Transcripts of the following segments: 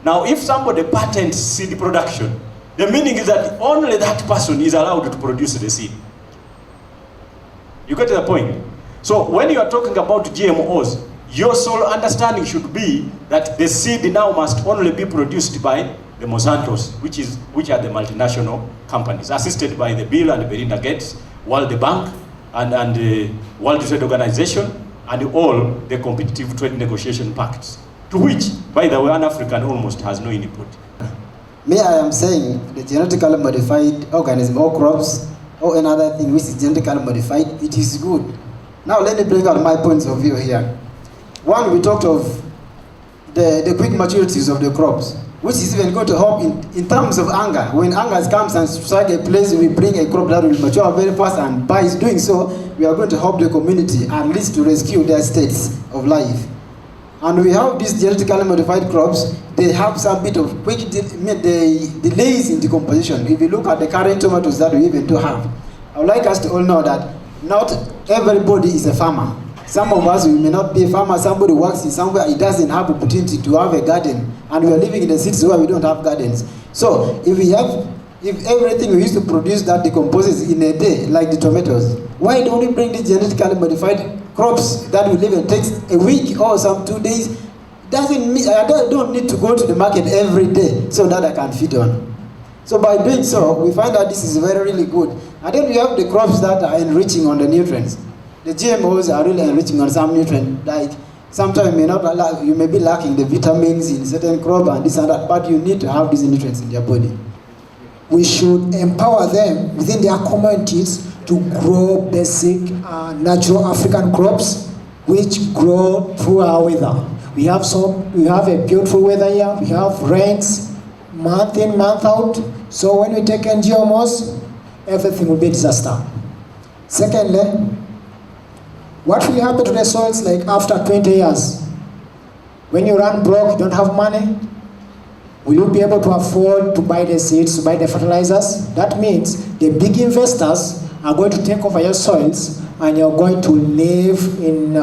Now, if somebody patents seed production, the meaning is that only that person is allowed to produce the seed. You get the point? So when you are talking about GMOs, your sole understanding should be that the seed now must only be produced by the Monsantos, which are the multinational companies, assisted by the Bill and Melinda Gates, World Bank, and the World Trade Organization, and all the competitive trade negotiation pacts, to which, by the way, an African almost has no input. Me, I am saying the genetically modified organism or crops or another thing which is genetically modified, it is good. Now let me bring out my points of view here. One, we talked of the quick maturities of the crops, which is even going to help in terms of anger. When anger comes and strike a place, we bring a crop that will mature very fast, and by doing so, we are going to help the community at least to rescue their states of life. And we have these genetically modified crops, they have some bit of quick delays in decomposition. If you look at the current tomatoes that we even do have, I would like us to all know that not everybody is a farmer. Some of us, we may not be a farmer. Somebody works in somewhere, he doesn't have opportunity to have a garden, and we are living in the cities where we don't have gardens. So if everything we used to produce that decomposes in a day, like the tomatoes, why don't we bring these genetically modified crops that will even take a week or some 2 days? Doesn't mean I don't need to go to the market every day so that I can feed on. So by doing so, we find that this is really good. And then we have the crops that are enriching on the nutrients. The GMOs are really enriching on some nutrients. Like sometimes you may be lacking the vitamins in certain crop and this and that, but you need to have these nutrients in your body. We should empower them within their communities to grow basic natural African crops which grow through our weather. We have a beautiful weather here. We have rains month in, month out. So when we take in GMOs, everything will be a disaster. Secondly, what will happen to the soils like after 20 years? When you run broke, you don't have money, will you be able to afford to buy the seeds, to buy the fertilizers? That means the big investors are going to take over your soils and you're going to live in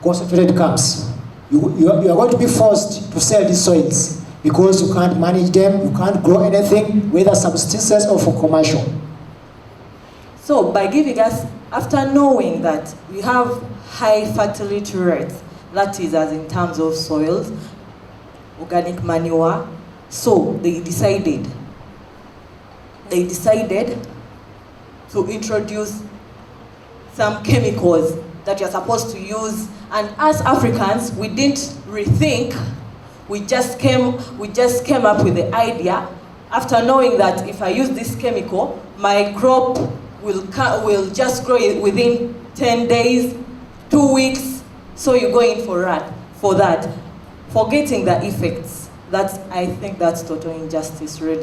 concentrated camps. You are going to be forced to sell these soils because you can't manage them, you can't grow anything, whether subsistence or for commercial. So by giving us, after knowing that we have high fertility rates, that is as in terms of soils, organic manure, so they decided to introduce some chemicals that you're supposed to use, and as Africans, we didn't rethink. We just came up with the idea after knowing that if I use this chemical, my crop will just grow within 10 days, 2 weeks. So you go in for that, forgetting the effects. I think that's total injustice, really.